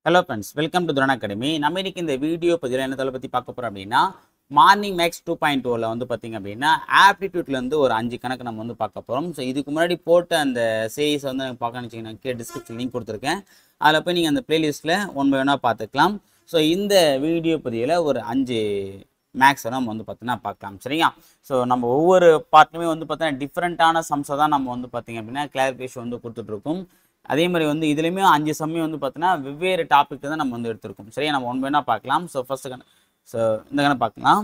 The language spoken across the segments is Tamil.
Hello friends, welcome to Dharana Academy. நம்ம இன்னைக்கு இந்த வீடியோ பதிவில் என்ன தலை பற்றி பார்க்க போகிறோம் அப்படின்னா மார்னிங் மேக்ஸ் 2.0ல வந்து பார்த்தீங்க அப்படின்னா ஆப்டிடியூட்லேருந்து ஒரு 5 கணக்கு நம்ம வந்து பார்க்க போகிறோம். ஸோ இதுக்கு முன்னாடி போட்ட அந்த சீரீஸ் வந்து எனக்கு பார்க்க நினச்சிங்கன்னா கீழே டிஸ்கிரிப்ஷன் லிங்க் கொடுத்துருக்கேன். அதில் போய் நீங்கள் அந்த பிளேலிஸ்ட்டில் ஒன் பை ஒன்னாக பார்த்துக்கலாம். ஸோ இந்த வீடியோ பதிவில் ஒரு 5 மேக்ஸை நம்ம வந்து பார்த்தீங்கன்னா பார்க்கலாம். சரிங்களா? ஸோ நம்ம ஒவ்வொரு பார்ட்லையுமே வந்து பார்த்தீங்கன்னா டிஃப்ரெண்ட்டான சம்ஸை தான் நம்ம வந்து பார்த்தீங்க அப்படின்னா கிளாரிஃபிகேஷன் வந்து கொடுத்துட்ருக்கோம். அதே மாதிரி வந்து இதுலேயுமே 5 சம்மே வந்து பார்த்தீங்கன்னா வெவ்வேறு டாபிக் தான் நம்ம வந்து எடுத்திருக்கோம். சரியா? நம்ம ஒன் பை ஒன்னாக பார்க்கலாம். ஸோ இந்த கணக்கு பார்க்கலாம்.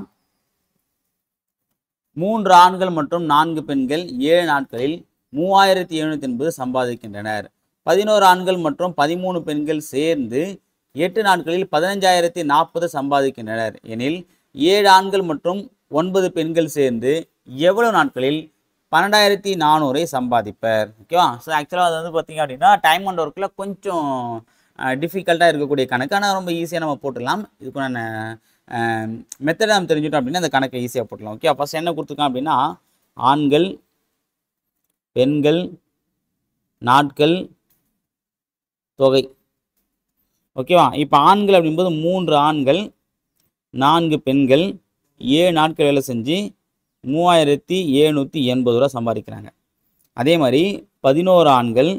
3 ஆண்கள் மற்றும் 4 பெண்கள் 7 நாட்களில் 3780 சம்பாதிக்கின்றனர். 11 ஆண்கள் மற்றும் 13 பெண்கள் சேர்ந்து 8 நாட்களில் 15040 சம்பாதிக்கின்றனர் எனில் 7 ஆண்கள் மற்றும் 9 பெண்கள் சேர்ந்து எவ்வளவு நாட்களில் 12400 சம்பாதிப்பர். ஓகேவா? ஸோ ஆக்சுவலாக அது வந்து பார்த்தீங்க அப்படின்னா டைம் அண்ட் ஒர்க்கில் கொஞ்சம் டிஃபிகல்ட்டாக இருக்கக்கூடிய கணக்கு, ஆனால் ரொம்ப ஈஸியாக நம்ம போட்டுடலாம். இதுக்கான மெத்தடை நம்ம தெரிஞ்சுட்டோம் அப்படின்னா அந்த கணக்கை ஈஸியாக போட்டுடலாம். ஓகே, ஃபஸ்ட் என்ன கொடுத்துருக்கோம் அப்படின்னா ஆண்கள், பெண்கள், நாட்கள், தொகை. ஓகேவா? இப்போ ஆண்கள் அப்படிங்கும்போது 3 ஆண்கள் 4 பெண்கள் 7 நாட்கள் வேலை செஞ்சு 3780 ரூபா சம்பாதிக்கிறாங்க. அதே மாதிரி 11 ஆண்கள்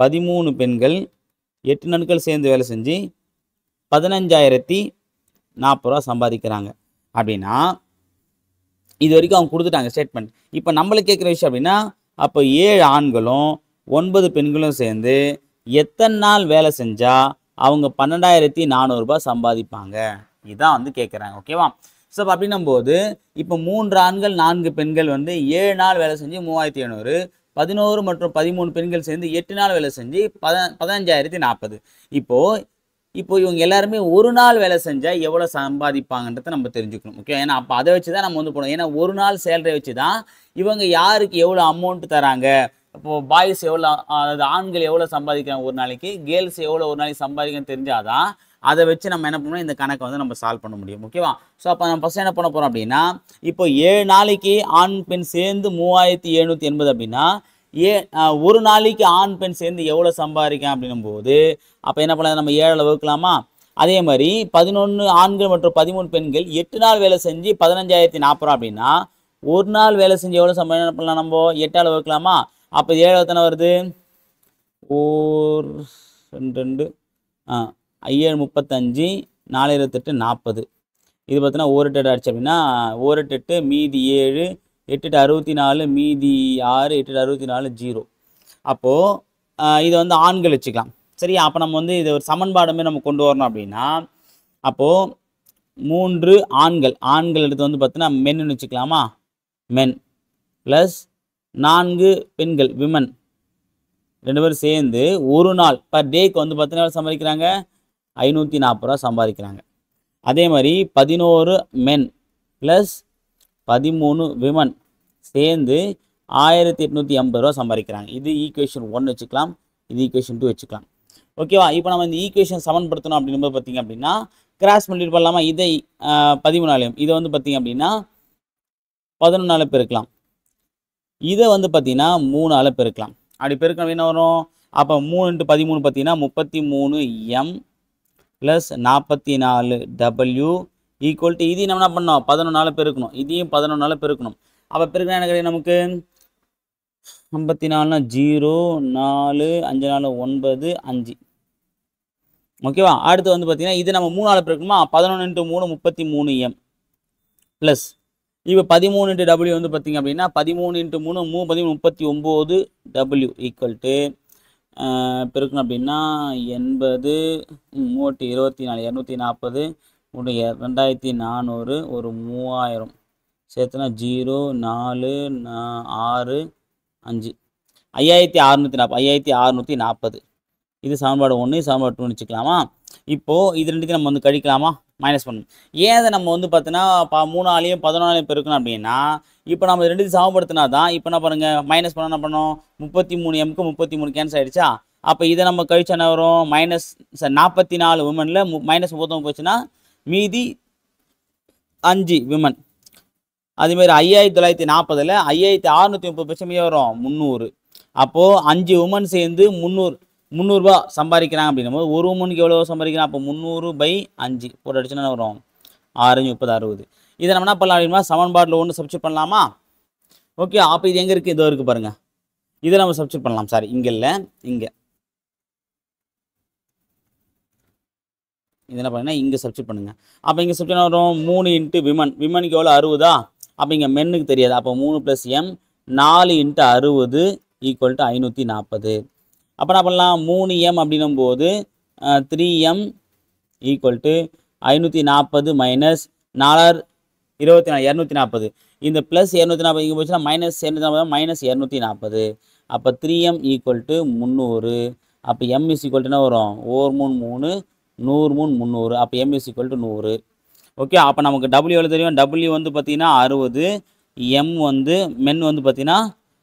13 பெண்கள் 8 நாட்கள் சேர்ந்து வேலை செஞ்சு 15040 ரூபா சம்பாதிக்கிறாங்க. அப்படின்னா இது வரைக்கும் அவங்க கொடுத்துட்டாங்க ஸ்டேட்மெண்ட். இப்போ நம்மளுக்கு கேட்குற விஷயம் அப்படின்னா அப்போ 7 ஆண்களும் 9 பெண்களும் சேர்ந்து எத்தனை நாள் வேலை செஞ்சால் அவங்க 12400 ரூபாய் சம்பாதிப்பாங்க, இதுதான் வந்து கேட்குறாங்க. ஓகேவா? ஸோ அப்படின்னும் போது இப்போ 3 ஆண்கள் 4 பெண்கள் வந்து 7 நாள் வேலை செஞ்சு 3700, 11 மற்றும் 13 பெண்கள் சேர்ந்து 8 நாள் வேலை செஞ்சு 15040. இப்போ இவங்க எல்லாருமே ஒரு நாள் வேலை செஞ்சால் எவ்வளோ சம்பாதிப்பாங்கன்றதை நம்ம தெரிஞ்சுக்கணும். ஓகே, ஏன்னா அப்போ அதை வச்சு தான் நம்ம வந்து போனோம். ஏன்னா ஒரு நாள் சேலரி வச்சு தான் இவங்க யாருக்கு எவ்வளோ அமௌண்ட் தராங்க, இப்போது பாய்ஸ் எவ்வளோ, அதாவது ஆண்கள் எவ்வளோ சம்பாதிக்கிறாங்க ஒரு நாளைக்கு, கேர்ள்ஸ் எவ்வளோ ஒரு நாளைக்கு சம்பாதிக்கன்னு தெரிஞ்சாதான் அதை வச்சு நம்ம என்ன பண்ணணும், இந்த கணக்கை வந்து நம்ம சால்வ் பண்ண முடியும். ஓகேவா? ஸோ அப்போ நம்ம ஃபஸ்ட் என்ன பண்ண போகிறோம் அப்படின்னா இப்போ 7 நாளைக்கு ஆண் பெண் சேர்ந்து 3780 அப்படின்னா ஒரு நாளைக்கு ஆண் பெண் சேர்ந்து எவ்வளோ சம்பாதிக்கும் அப்படின்னும் போது அப்போ என்ன பண்ணலாம், நம்ம 7 வகுக்கலாமா? அதே மாதிரி 11 ஆண்கள் மற்றும் 13 பெண்கள் 8 நாள் வேலை செஞ்சு 15040 அப்படின்னா ஒரு நாள் வேலை செஞ்சு எவ்வளோ என்ன பண்ணலாம், நம்ம 8 வகுக்கலாமா? அப்போ 7 எத்தனை வருது, 2 5 35 4 28 40. இது பார்த்தீங்கன்னா 1 8 அடிச்சு அப்படின்னா 1 8 மீதி 7 8 64 மீதி 6 8 64 0. அப்போது இதை வந்து ஆண்கள் வச்சுக்கலாம். சரியா? அப்போ நம்ம வந்து இதை ஒரு சமன்பாடுமே நம்ம கொண்டு வரணும் அப்படின்னா அப்போது 3 ஆண்கள் எடுத்து வந்து பார்த்தீங்கன்னா மென்னு வச்சுக்கலாமா, மென் ப்ளஸ் 4 பெண்கள் விமன், 2 பேரும் சேர்ந்து ஒரு நாள் பர் டேக்கு வந்து பார்த்தீங்கன்னா சம்பாதிக்கிறாங்க 540 ரூபா சம்பாதிக்கிறாங்க. அதே மாதிரி 11 மென் ப்ளஸ் 13 விமன் சேர்ந்து 1880 ரூபா சம்பாதிக்கிறாங்க. இது ஈக்குவேஷன் 1 வச்சுக்கலாம், இது ஈக்குவேஷன் 2 வச்சுக்கலாம். ஓகேவா? இப்போ நம்ம இந்த ஈக்குவேஷன் சமன்படுத்தணும் அப்படின்னும் பார்த்தீங்க அப்படின்னா கிராஸ் மல்டிப்ளை பண்ணலாமா? இதை 13 இதை வந்து பார்த்தீங்க அப்படின்னா 11 பெருக்கலாம், இதை வந்து பார்த்தீங்கன்னா 3 பெருக்கலாம். அப்படி பெருக்கணும் என்ன வரும், அப்போ 3 × 13 பார்த்தீங்கன்னா 33m plus 44w equal to இதையும் நம்ம என்ன பண்ணோம் 11 பெருக்கணும், இதையும் 11 பெருக்கணும். அப்போ பெருக்கினா என்ன கிடையாது நமக்கு 54 0 4 5 4 9 5. ஓகேவா? அடுத்து வந்து பார்த்தீங்கன்னா இது நம்ம 3 பெருக்கணுமா, 11 × 3 33m ப்ளஸ் இப்போ 13 × w வந்து பார்த்தீங்க அப்படின்னா 13 × 3 39w ஈக்குவல் டு பெருக்கணும் அப்படின்னா 80 3 24 240 2400 ஒரு 3000 சேர்த்துனா 0 4 6 5 5640. இது சமன்பாடு 1, சமன்பாடு 2 வச்சுக்கலாமா? இப்போது இது ரெண்டுத்தையும் நம்ம வந்து கழிக்கலாமா, மைனஸ் பண்ணணும். ஏன் அதை நம்ம வந்து பார்த்தீங்கன்னா 3 14 பெருக்கணும் அப்படின்னா இப்போ நம்ம ரெண்டுத்தையும் சமப்படுத்தினா தான் இப்போ என்ன பண்ணுங்கள் மைனஸ் பண்ண என்ன பண்ணோம் 33mக்கு 33 கேன்சல் ஆகிடுச்சா? அப்போ இதை நம்ம கழிச்சா என்ன வரும், மைனஸ் 44 விமனில் மைனஸ் 39 போச்சுன்னா மீதி 5 விமன். அதேமாதிரி 5940ல் 5630 பட்சம் மீதி வரும் 300. அப்போது 5 உமன் சேர்ந்து 300 300 சம்பாதிக்கிறாங்க அப்படின்னும்போது ஒரு உமனுக்கு எவ்வளோ சம்பாதிக்கிறான்? அப்போ 300/5 போட்டு அடிச்சுன்னா வரும் 6 30 60. இதை நம்ம என்ன பண்ணலாம் அப்படின்னா சமன்பாட்டில் ஒன்று சப்ஸ்டிட் பண்ணலாமா? ஓகே, அப்போ இது எங்கே இருக்குது? இதோ இருக்குது பாருங்கள். இதை நம்ம சப்ஸ்டிட் பண்ணலாம். சாரி, இங்கே இல்லை, இங்கே இது என்ன பண்ணுங்கன்னா இங்கே சப்ஸ்டிட் பண்ணுங்கள். அப்போ இங்கே சப்ஸ்டிட் வரும் 3 × விமன். விமனுக்கு எவ்வளோ 60? அப்போ இங்கே மென்னுக்கு தெரியாது. அப்போ 3 + m 4 × 60 = 540. அப்போ என்ன பண்ணலாம்? 3m அப்படின்னும் போது 3m = 540 மைனஸ் 4 24 240. இந்த ப்ளஸ் 240 இங்கே போச்சுன்னா மைனஸ் 240 - 240. அப்போ 3m = 300. அப்போ m = என்ன வரும்? 1 3 3 100 3 300. அப்போ m = 100. ஓகே, அப்போ நமக்கு W எவ்வளோ தெரியும்? W வந்து பார்த்தீங்கன்னா 60, m வந்து மென் வந்து பார்த்தீங்கன்னா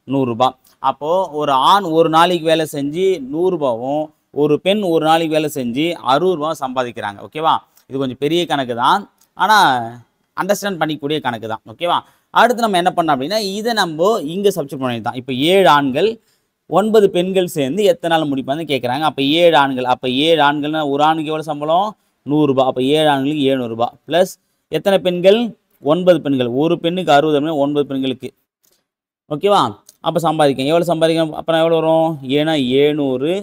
100 ரூபாய். அப்போது ஒரு ஆண் ஒரு நாளைக்கு வேலை செஞ்சு 100 ரூபாவும் ஒரு பெண் ஒரு நாளைக்கு வேலை செஞ்சு 60 ரூபா சம்பாதிக்கிறாங்க. ஓகேவா? இது கொஞ்சம் பெரிய கணக்கு தான், ஆனால் அண்டர்ஸ்டாண்ட் பண்ணிக்கூடிய கணக்கு தான். ஓகேவா? அடுத்து நம்ம என்ன பண்ணோம் அப்படின்னா இதை நம்ம இங்கே சப்ஸ்டிட் பண்ணிதான். இப்போ 7 ஆண்கள் 9 பெண்கள் சேர்ந்து எத்தனை நாள் முடிப்பான்னு கேட்குறாங்க. அப்போ 7 ஆண்கள், அப்போ 7 ஆண்கள்னா ஒரு ஆணுக்கு எவ்வளோ சம்பளம்? 100 ரூபாய். அப்போ 7 ஆண்களுக்கு 700 ரூபாய் ப்ளஸ் எத்தனை பெண்கள்? 9 பெண்கள். ஒரு பெண்ணுக்கு 60 அப்படின்னா 9 பெண்களுக்கு. ஓகேவா? அப்போ சம்பாதிக்கேன் எவ்வளோ சம்பாதிக்கணும்? அப்போ எவ்வளோ வரும்? ஏன்னா 700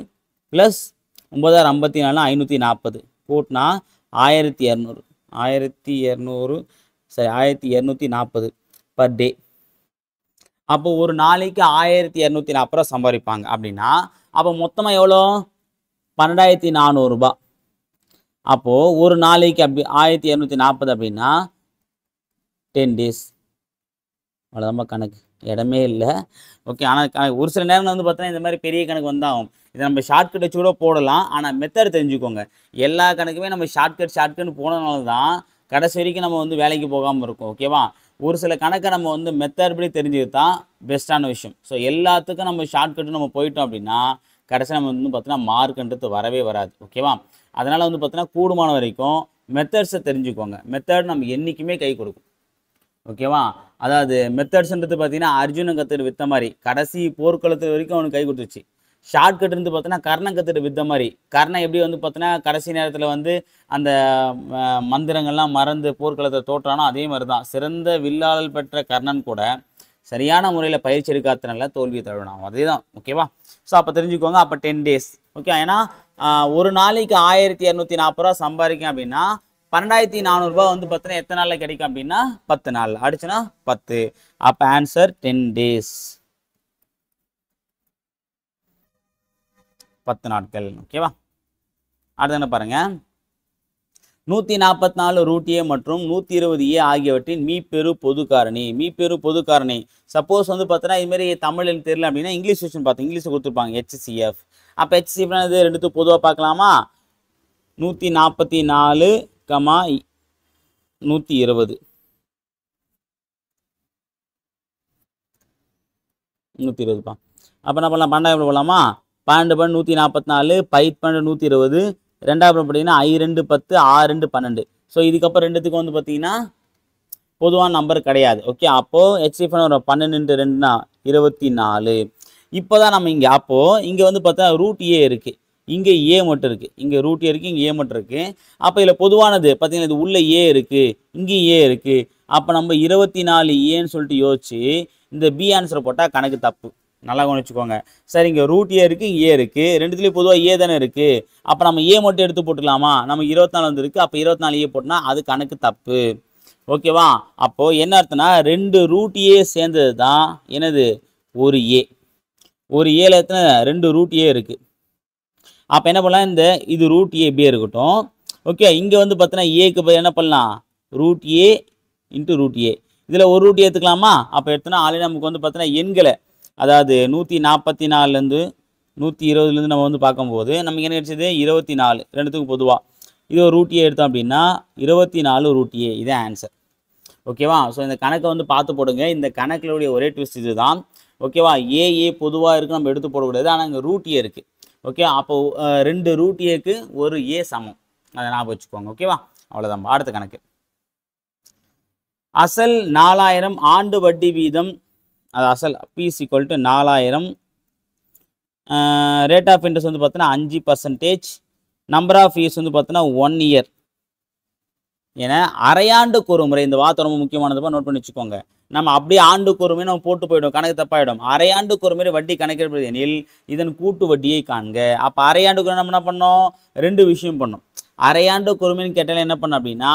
ப்ளஸ் 9 54 540 போட்டுனா 1200 1200 சரி 1240 பர் டே. அப்போ ஒரு நாளைக்கு 1240 ரூபா சம்பாதிப்பாங்க அப்படின்னா அப்போ மொத்தமாக எவ்வளோ? 12400 ரூபாய். அப்போது ஒரு நாளைக்கு அப்படி 1240 அப்படின்னா 10 days. அவ்வளோதான்ப்பா கணக்கு, இடமே இல்லை. ஓகே, ஆனால் ஒரு சில நேரம் வந்து பார்த்தோன்னா இந்த மாதிரி பெரிய கணக்கு வந்தாகும். இதை நம்ம ஷார்ட்கட் வச்சு கூட போடலாம், ஆனால் மெத்தட் தெரிஞ்சுக்கோங்க. எல்லா கணக்குமே நம்ம ஷார்ட்கட்னு போனதுனால தான் கடைசி வரைக்கும் நம்ம வந்து வேலைக்கு போகாமல் இருக்கும். ஓகேவா? ஒரு சில கணக்கை நம்ம வந்து மெத்தட் படி தெரிஞ்சுக்கிட்டு தான் பெஸ்ட்டான விஷயம். ஸோ எல்லாத்துக்கும் நம்ம ஷார்ட்கட்டு நம்ம போயிட்டோம் அப்படின்னா கடைசியாக நம்ம வந்து பார்த்தீங்கன்னா மார்க்குன்றது வரவே வராது. ஓகேவா? அதனால் வந்து பார்த்தீங்கன்னா கூடுமான வரைக்கும் மெத்தட்ஸை தெரிஞ்சுக்கோங்க. மெத்தட் நம்ம என்றைக்குமே கை கொடுக்கும். ஓகேவா? அதாவது மெத்தட்ஸ்ன்றது பார்த்தீங்கன்னா அர்ஜுனன் கற்றுட்டு வித்த மாதிரி கடைசி போர்க்களத்து வரைக்கும் அவனுக்கு கை கொடுத்துச்சு. ஷார்ட்கட் இருந்து பார்த்தோன்னா கர்ணன் கற்றுட்டு வித்த மாதிரி கர்ணன் எப்படி வந்து பார்த்தோன்னா கடைசி நேரத்தில் வந்து அந்த மந்திரங்கள்லாம் மறந்து போர்க்களத்தை தோற்றானோ அதே மாதிரி தான் சிறந்த வில்லாளல் பெற்ற கர்ணன் கூட சரியான முறையில் பயிற்சி எடுக்காதனால தோல்வியை தழுவினான். அதே தான். ஓகேவா? ஸோ அப்போ தெரிஞ்சுக்கோங்க. அப்போ 10 days. ஓகே, ஏன்னா ஒரு நாளைக்கு 1240 ரூபா சம்பாதிக்கும் அப்படின்னா 12400 ரூபாய் வந்து பார்த்தீங்கன்னா எத்தனை நாளில் கிடைக்கும் அப்படின்னா 10 நாள் அடிச்சுன்னா 10. அப்போ ஆன்சர் 10 days, 10 நாட்கள். ஓகேவா? அடுத்து என்ன பாருங்க, 144 ரூட் ஏ மற்றும் 120 ஏ ஆகியவற்றின் மீப்பெரு பொது காரணி. மீப்பெரு பொது காரணி சப்போஸ் வந்து பார்த்தோன்னா இதுமாரி தமிழ் எனக்கு தெரியல அப்படின்னா இங்கிலீஷ் விஷயம் பார்த்து இங்கிலீஷில் கொடுத்துருப்பாங்க HCF. அப்போ HCF இது ரெண்டுத்துக்கு பொதுவாக பார்க்கலாமா? 144, 120 120பா. அப்போ என்ன பண்ணலாம்? 12 போடலாமா? 12 144 12 120 ரெண்டாவது பார்த்தீங்கன்னா I2 10 6 12. ஸோ இதுக்கப்புறம் ரெண்டுத்துக்கும் வந்து பார்த்தீங்கன்னா பொதுவான நம்பர் கிடையாது. ஓகே, அப்போது HCF வரும் 12 × 2 24. இப்போ தான் நம்ம இங்கே அப்போது இங்கே வந்து பார்த்தா ரூட் ஏ இருக்குது, இங்கே ஏ மட்டும் இருக்குது, இங்கே ரூட் ஏ இருக்குது, இங்கே ஏ மட்டும் இருக்குது. அப்போ இதில் பொதுவானது பார்த்தீங்கன்னா இது உள்ள ஏ இருக்குது, இங்கேயும் ஏ இருக்குது. அப்போ நம்ம 24 ஏன்னு சொல்லிட்டு யோசிச்சு இந்த பி ஆன்சரை போட்டால் கணக்கு தப்பு. நல்லா கவனிச்சுக்கோங்க. சரி, இங்கே ரூட் ஏ இருக்குது, ஏ இருக்குது, ரெண்டுத்துலேயும் பொதுவாக ஏ தானே இருக்குது. அப்போ நம்ம ஏ மட்டும் எடுத்து போட்டுக்கலாமா? நம்ம 24 வந்துருக்கு, அப்போ 24 ஏ போட்டோம்னா அது கணக்கு தப்பு. ஓகேவா? அப்போது என்ன அர்த்தம்னா 2 ரூட் ஏ சேர்ந்தது தான் என்னது? ஒரு ஏ. ஒரு ஏல எத்தனை? 2 ரூட் ஏ இருக்குது. அப்போ என்ன பண்ணலாம்? இந்த இது ரூட் ஏ இப்படியே இருக்கட்டும். ஓகே, இங்கே வந்து பார்த்தீங்கன்னா ஏக்கு என்ன பண்ணலாம்? ரூட் ஏ இன்ட்டு ரூட் ஏ. இதில் ஒரு ரூட் எடுத்துக்கலாமா? அப்போ எடுத்தோன்னா ஆல்ரெடி நமக்கு வந்து பார்த்தீங்கன்னா எண்களை அதாவது 144லேருந்து 120லேருந்து நம்ம வந்து பார்க்கும்போது நமக்கு என்ன கிடைச்சது? 24 ரெண்டுத்துக்கும் பொதுவாக. இது ஒரு ரூட் ஏ எடுத்தோம் அப்படின்னா 24 ரூட் ஏ. இதே ஆன்சர். ஓகேவா? ஸோ இந்த கணக்கை வந்து பார்த்து போடுங்க. இந்த கணக்கிலுடைய ஒரே ட்விஸ்ட் இது தான். ஓகேவா? ஏ பொதுவாக இருக்குது, நம்ம எடுத்து போடக்கூடாது. ஆனால் இங்கே ரூட் ஏ இருக்குது. ஓகே, அப்போது 2 ரூட் ஏக்கு ஒரு ஏ சமம். அதை ஞாபகம் வச்சுக்கோங்க. ஓகேவா? அவ்வளோதான். அடுத்த கணக்கு, அசல் 4000 ஆண்டு வட்டி வீதம். அது அசல் P = 4000 ரேட் ஆஃப் இன்ட்ரெஸ்ட் வந்து பார்த்தீங்கன்னா 5%. நம்பர் ஆஃப் இயர்ஸ் வந்து பார்த்தீங்கன்னா 1 இயர். ஏன்னா அரையாண்டுக்கு ஒரு முறை, இந்த வார்த்தை ரொம்ப முக்கியமானதுப்பா, நோட் பண்ணி வச்சுக்கோங்க. நம்ம அப்படியே ஆண்டுக்கு ஒரு முறை நம்ம போட்டு போயிடும், கணக்கு தப்பாயிடும். அரையாண்டுக்கு ஒரு முறை வட்டி கணக்கிடப்படுது எனில் இதன் கூட்டு வட்டியை காண்க. அப்போ அரையாண்டுக்கு நம்ம என்ன பண்ணோம், 2 விஷயம் பண்ணோம். அரையாண்டுக்கு ஒரு முறைன்னு கேட்டாலே என்ன பண்ணோம் அப்படின்னா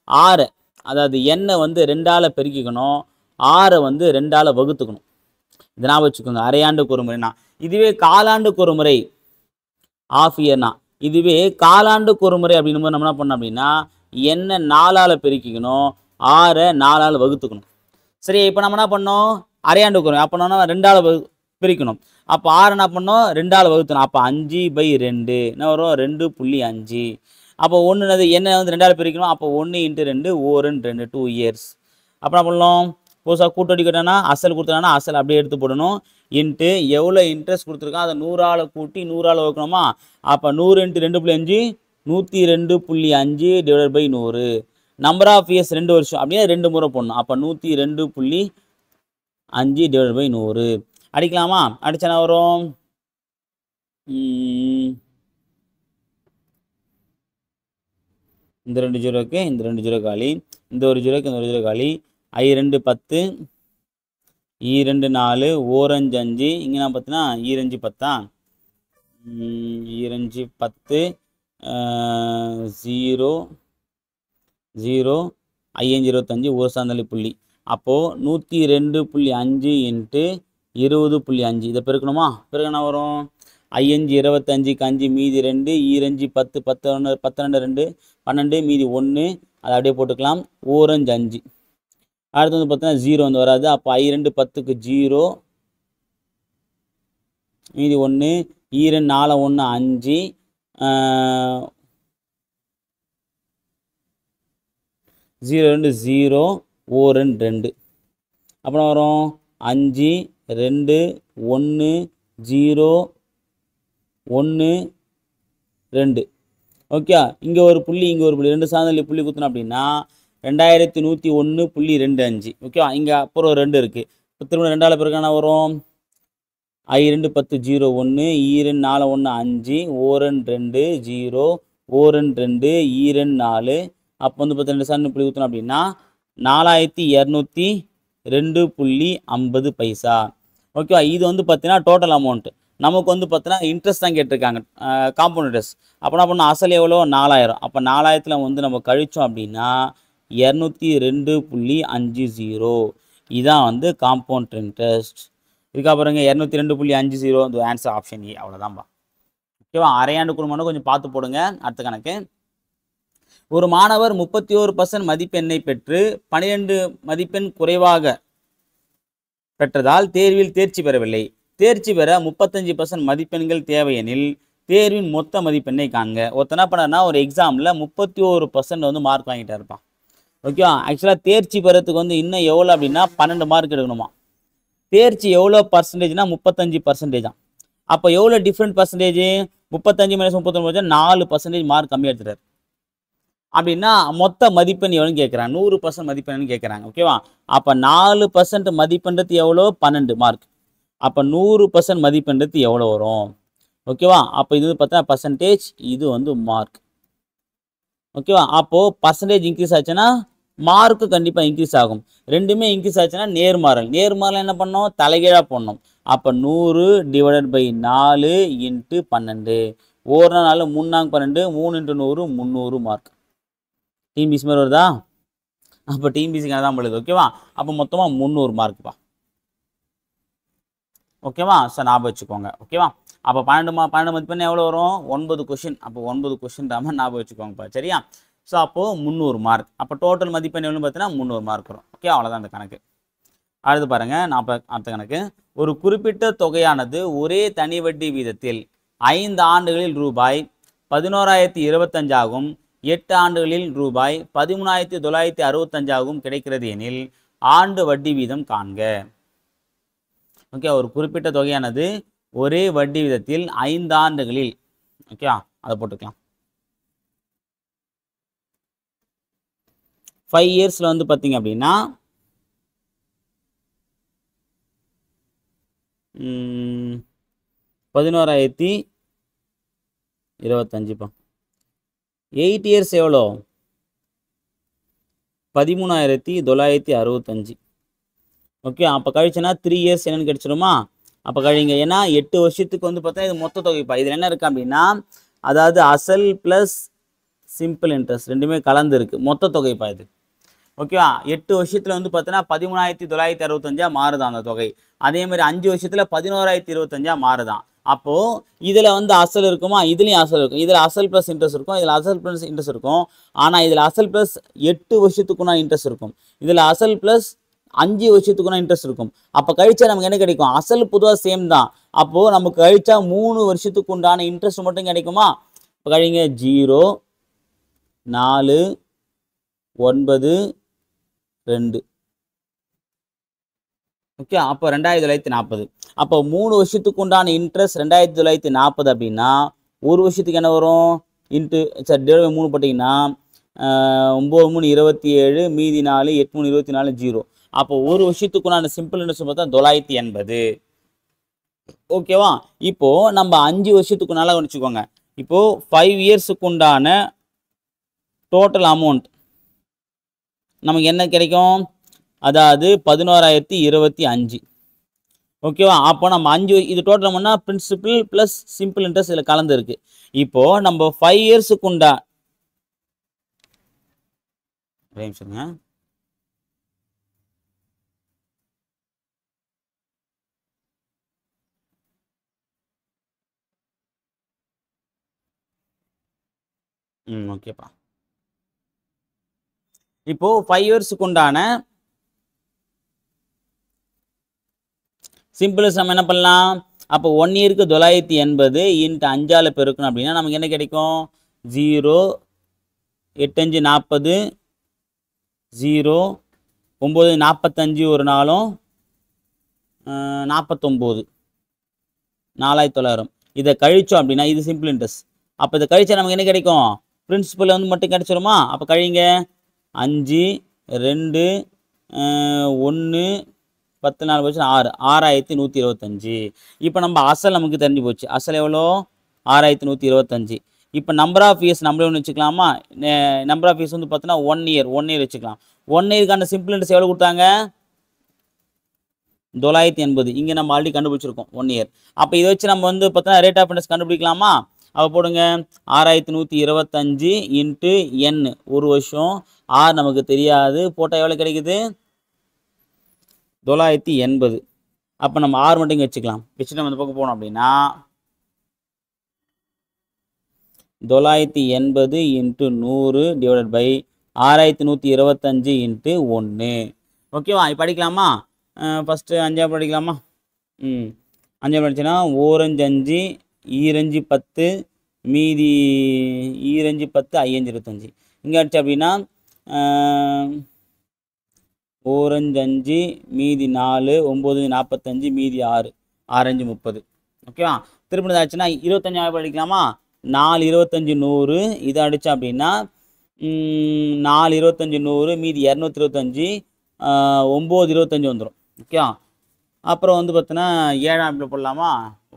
6, அதாவது எண்ணை வந்து 2ஆல் பெருக்கிக்கணும், 6 வந்து 2ஆல் வகுத்துக்கணும். இதை ஞாபகம் வச்சுக்கோங்க. அரையாண்டுக்கு ஒரு முறைனா. இதுவே காலாண்டுக்கு ஒரு முறை, ஆஃப் இயர்னா, இதுவே காலாண்டுக்கு ஒரு முறை அப்படின்னும் நம்ம என்ன பண்ணோம் அப்படின்னா எண்ணை 4ஆல் பெருக்கிக்கணும், 6 4ஆல் வகுத்துக்கணும். சரி, இப்போ நம்ம என்ன பண்ணோம், அரையாண்டுக்கு ஒரு அப்போ நம்ம 2ஆல் பிரிக்கணும். அப்போ 6 என்ன பண்ணோம், 2ஆல் வகுத்தணும். அப்போ 5/2 என்ன வரும், 2.5. அப்போ ஒன்று எண்ணை வந்து 2ஆல் பிரிக்கணும். அப்போ 1 × 2 1 2 2 இயர்ஸ். அப்போ என்ன பண்ணலாம், புதுசாக கூட்டடி கேட்டோன்னா அசல் கொடுத்தாங்கன்னா அசல் அப்படியே எடுத்து போடணும். இன்ட்டு எவ்வளோ இன்ட்ரெஸ்ட் கொடுத்துருக்கோம் அதை 100ஆல் கூட்டி 100ஆல் வகுக்கணுமா. அப்போ 100 × 2.5 102.5 / 100. நம்பர் ஆஃப் இயர்ஸ் 2 வருஷம் அப்படியே 2 முறை போடணும். அப்போ 102.5 / 100 அடிக்கலாமா. அடிச்சா என்ன வரும், இந்த 2 ஜீரோக்கு இந்த 2 ஜீரோ காலி, இந்த ஒரு ஜீரோக்கு இந்த ஒரு ஜீரோ காலி. I2 10, E2 4, O5 5. இங்கே நான் பார்த்தீங்கன்னா E5 10, E5 10, 0 0, I5 25, ஒரு சார்ந்தலி புள்ளி. அப்போது 102.5 × 20.5 இதை பெருக்கணுமா. பெருக்கணும் வரும் I5 25க்கு 5 மீதி 2, E5 10 10 12 2 12 மீதி 1, அதை அப்படியே போட்டுக்கலாம். O5 5. அடுத்து வந்து பார்த்தீங்கன்னா 0 வந்து வராது. அப்போ I2 10க்கு 0 மீதி 1, E2 4 1 5, 0 2 0, O2 2. அப்புறம் வரும் 5 2 1 0 1 2. ஓகே, இங்கே ஒரு புள்ளி இங்கே ஒரு புள்ளி, 2 சார்ந்தலி புள்ளி குத்தணும் அப்படின்னா 2101.25. ஓகேவா, இங்கே அப்புறம் 2 இருக்குது. இப்போ திரும்ப 2ஆல் பிறக்கான வரும் I2 10 0 1, E2 4 1 5, O2 2 0, O2 2, E2 4. அப்போ வந்து 2 சார்ந்த புள்ளி குத்தணும் அப்படின்னா 4202.50. ஓகேவா, இது வந்து பார்த்தீங்கன்னா டோட்டல் அமௌண்ட். நமக்கு வந்து பார்த்தீங்கன்னா இன்ட்ரெஸ்ட் தான் கேட்டிருக்காங்க, காம்பவுண்ட் இன்ட்ரெஸ்ட். அப்போ என்ன பண்ணணும், அசல் எவ்வளோ 4000. அப்போ 4000ல் வந்து நம்ம கழித்தோம் அப்படின்னா 202.50. இதுதான் வந்து காம்பவுண்ட் இன்ட்ரெஸ்ட். இதுக்காக பாருங்க 202.50. இந்த ஆன்சர் ஆப்ஷன் ஏ. அவ்வளோதான்பா. ஓகேவா, அரையாண்டு குடும்பம்னு கொஞ்சம் பார்த்து போடுங்க. அடுத்த கணக்கு, ஒரு மாணவர் 31% மதிப்பெண்ணை பெற்று 12 மதிப்பெண் குறைவாக பெற்றதால் தேர்வில் தேர்ச்சி பெறவில்லை. தேர்ச்சி பெற 35% மதிப்பெண்கள் தேவையெனில் தேர்வின் மொத்த மதிப்பெண்ணை காண்க. ஒருத்தனா பண்ணனா ஒரு எக்ஸாமில் 31% வந்து மார்க் வாங்கிட்டா இருப்பான். ஓகேவா, ஆக்சுவலாக தேர்ச்சி பெறத்துக்கு வந்து இன்னும் எவ்வளோ அப்படின்னா 12 மார்க் எடுக்கணுமா. தேர்ச்சி எவ்வளோ பர்சன்டேஜ்னா 35%. அப்போ எவ்வளோ டிஃப்ரெண்ட் பர்சன்டேஜ், 35 - 39 4% மார்க் கம்மியாக எடுத்துட்டார். அப்படின்னா மொத்த மதிப்பெண் எவ்வளோன்னு கேட்குறாங்க, 100% மதிப்பெண்னு கேட்குறாங்க. ஓகேவா, அப்போ 4% மதிப்பெண்றது எவ்வளோ, 12 மார்க். அப்போ 100% மதிப்பெண்றது எவ்வளோ வரும். ஓகேவா, அப்போ இது வந்து பார்த்தா பர்சன்டேஜ், இது வந்து மார்க். ஓகேவா, அப்போது பர்சன்டேஜ் இன்க்ரீஸ் ஆச்சுன்னா மார்க்கு கண்டிப்பாக இன்க்ரீஸ் ஆகும். ரெண்டுமே இன்க்ரீஸ் ஆச்சுன்னா நேர்மாறல். நேர்மாறல் என்ன பண்ணோம், தலைகீழாக போடணும். அப்போ 100 / 4 × 12. ஒரு நாள் 3 நாங்க 12, 3 × 100 300 மார்க். டிஎன்பிசி மாதிரி வருதா. அப்போ டிஎன்பிசிக்கான தான் பண்ணுது. ஓகேவா, அப்போ மொத்தமாக 300 மார்க்குப்பா. ஓகேவா, சார் ஞாபகம் வச்சுக்கோங்க. ஓகேவா, அப்போ 12 மதிப்பெண் எவ்வளோ வரும், 9 கொஷின். அப்போ 9 கொஷின் மாதிரி ஞாபகம் வச்சுக்கோங்கப்பா. சரியா, ஸோ அப்போது 300 மார்க். அப்போ டோட்டல் மதிப்பெண் எவ்வளோன்னு பார்த்தீங்கன்னா 300 மார்க் வரும். ஓகே, அவ்வளோதான் அந்த கணக்கு. அடுத்து பாருங்கள், அடுத்த கணக்கு, ஒரு குறிப்பிட்ட தொகையானது ஒரே தனி வட்டி வீதத்தில் 5 ஆண்டுகளில் ரூபாய் 11,025 8 ஆண்டுகளில் ரூபாய் 13,965 கிடைக்கிறது எனில் ஆண்டு வட்டி வீதம் காண்க. ஓகே, ஒரு குறிப்பிட்ட தொகையானது ஒரே வட்டி வீதத்தில் 5 ஆண்டுகளில், ஓகே அதை போட்டுக்கலாம். 5 இயர்ஸில் வந்து பார்த்தீங்க அப்படின்னா 5 11,025 8 இயர்ஸ் எவ்வளோ 13,965 ஓகே. அப்போ கழிச்சுன்னா 3 இயர்ஸ் என்னன்னு கிடச்சிருமா? அப்போ கழிங்க. ஏன்னா 8 வருஷத்துக்கு வந்து பார்த்தா இது மொத்த தொகைப்பா. இதில் என்ன இருக்குது அப்படின்னா அதாவது அசல் ப்ளஸ் சிம்பிள் இன்ட்ரெஸ்ட் ரெண்டுமே கலந்து இருக்குது, மொத்த தொகைப்பா இது. ஓகேவா? 8 வருஷத்தில் வந்து பார்த்தீங்கன்னா 13,965 மாறுதான் அந்த தொகை. அதே மாதிரி 5 வருஷத்தில் 11,025 மாறுதான். அப்போது இதில் வந்து அசல் இருக்குமா? இதுலேயும் அசல் இருக்கும். இதில் அசல் ப்ளஸ் இன்ட்ரெஸ்ட் இருக்கும், இதில் அசல் ப்ளஸ் இன்ட்ரெஸ்ட் இருக்கும். ஆனால் இதில் அசல் ப்ளஸ் 8 வருஷத்துக்குன்னா இன்ட்ரெஸ்ட் இருக்கும், இதில் அசல் ப்ளஸ் 5 வருஷத்துக்குன்னா இன்ட்ரெஸ்ட் இருக்கும். அப்போ கழிச்சா நமக்கு என்ன கிடைக்கும்? அசல் பொதுவாக சேம் தான். அப்போது நமக்கு கழிச்சா 3 வருஷத்துக்கு உண்டான இன்ட்ரெஸ்ட் மட்டும் கிடைக்குமா? இப்போ கழிங்க 0 4 9 2. ஓகே. அப்போ 2,940. அப்போ 3 வருஷத்துக்கு உண்டான இன்ட்ரெஸ்ட் 2,940 அப்படின்னா ஒரு வருஷத்துக்கு என்ன வரும்? இன்ட்டு சார் டிவைட் 3 போட்டிங்கன்னா 9 3 27 மீதி 4 8 3 24 0. அப்போ ஒரு வருஷத்துக்குண்டான சிம்பிள் இன்ட்ரெஸ்ட் பார்த்தா 980. ஓகேவா? இப்போது நம்ம 5 வருஷத்துக்குனால வச்சுக்கோங்க. இப்போது 5 இயர்ஸுக்கு உண்டான டோட்டல் அமௌண்ட் நமக்கு என்ன கிடைக்கும்? அதாவது 11,025. ஓகேவா? அப்போ நம்ம 5 இது டோட்டல் பண்ணால் பிரின்சிபிள் ப்ளஸ் சிம்பிள் இன்ட்ரெஸ்ட் இதில் கலந்து இருக்குது. இப்போது நம்ம 5 இயர்ஸுக்கு உண்டா சொல்லுங்க. ஓகேப்பா. இப்போது 5 இயர்ஸுக்கு உண்டான சிம்பிள்ஸ் நம்ம என்ன பண்ணலாம்? அப்போ 1 இயருக்கு 980 இன்ட்டு 5ஆல் பெருக்கணும் அப்படின்னா நமக்கு என்ன கிடைக்கும்? 0 8 5 40 0 9 45 ஒரு நாளும் 49 4,900. இதை கழிச்சோம் அப்படின்னா இது சிம்பிள் இன்ட்ரெஸ்ட். அப்போ இதை கழிச்சா நமக்கு என்ன கிடைக்கும்? பிரின்சிபல் வந்து மட்டும் கிடைச்சிருமா? அப்போ கழிங்க 5 2 1 10 4 போச்சு 6 6,125. இப்போ நம்ம அசல் நமக்கு தெரிஞ்சு போச்சு. அசல் எவ்வளோ? 6,125. இப்போ நம்பர் ஆஃப் இயர்ஸ் நம்மளே ஒன்று வச்சுக்கலாமா? நம்பர் ஆஃப் இயர்ஸ் வந்து பார்த்தோன்னா 1 இயர் வச்சுக்கலாம். 1 இயருக்கான சிம்பிள் இன்ட்ரெஸ்ட் எவ்வளோ கொடுத்தாங்க? 980. இங்கே நம்ம ஆல்ரெடி கண்டுபிடிச்சிருக்கோம் 1 இயர். அப்போ இதை வச்சு நம்ம வந்து பார்த்தோன்னா ரேட் ஆஃப் இன்ட்ரெஸ்ட் கண்டுபிடிக்கலாமா? அப்போ போடுங்க 6,125 இன்ட்டு என் ஒரு வருஷம், ஆர் நமக்கு தெரியாது, போட்டால் எவ்வளோ கிடைக்குது? 980. அப்போ நம்ம 6 மட்டும் இங்கே வச்சுக்கலாம். வச்சுட்டு நம்ம இந்த பக்கம் போனோம் அப்படின்னா 980 இன்ட்டு 100 டிவைடட் பை 6,125 இன்ட்டு 1. ஓகேவா? இப்போ படிக்கலாமா? ஃபஸ்ட்டு 5 படிக்கலாமா? 5 படிச்சுன்னா 1 5 ஈரஞ்சு 10 மீதி ஈரஞ்சு 10 5 25. இங்கே அடிச்சு அப்படின்னா 1 5 மீதி 4 9 45 மீதி 6 6 5 30. ஓகேவா? திருப்பி ஆச்சுன்னா 25 படிக்கலாமா? 4 25 100. இதை அடித்தா அப்படின்னா 4 25 100 மீதி 225 9 25 வந்துடும். ஓகேவா? அப்புறம் வந்து பார்த்தோன்னா 7ஆம் போடலாமா?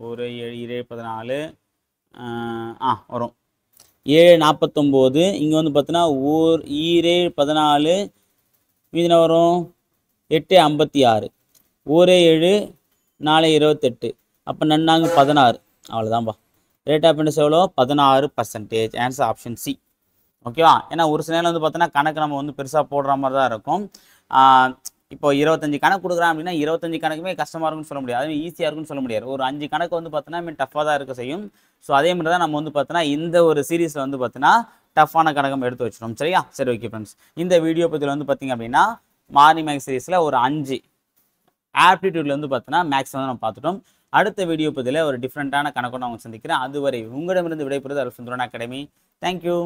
1 7 14 வரும் 7 49. இங்கே வந்து பார்த்தோன்னா 1 14 மீதி என்ன வரும்? 8 56 1 7 4 28. அப்போ நன்னாங்க 16. அவ்வளோதான்ப்பா. ரேட் ஆஃப் இன்ட்ரெஸ்ட் எவ்வளோ? 16%. Answer option C. ஓகேவா? ஏன்னா ஒரு சில நேரம் வந்து பார்த்தோன்னா கணக்கு நம்ம வந்து பெருசாக போடுற மாதிரி தான் இருக்கும். இப்போ 25 கணக்கு கொடுக்குறான் அப்படின்னா 25 கணக்குமே கஷ்டமாக இருக்குன்னு சொல்ல முடியாது, அதுவும் ஈஸியாக இருக்குன்னு சொல்ல முடியாது. ஒரு 5 கணக்கு வந்து பார்த்தோன்னா டஃப்பாக தான் இருக்க செய்யும். ஸோ அதே மாதிரி தான் நம்ம வந்து பார்த்தோன்னா இந்த ஒரு சீரீஸில் வந்து பார்த்தோன்னா டஃப்பான கணக்கம் எடுத்து வச்சிடும். சரியா? சரி, ஓகே ஃப்ரெண்ட்ஸ். இந்த வீடியோ பற்றியில் வந்து பார்த்திங்க அப்படின்னா மார்னிங் மேக்ஸ் சீரீஸில் ஒரு 5 ஆப்டிடியூட்ல வந்து பார்த்தோன்னா மேக்ஸ் வந்து நம்ம பார்த்துட்டோம். அடுத்த வீடியோ பற்றியில் ஒரு டிஃப்ரெண்ட்டான கணக்கோடு நான் சந்திக்கிறேன். அதுவரை உங்களிடமிருந்து விடைபெறுவது அருள் சுந்தரன் அகாடமி. தேங்க்யூ.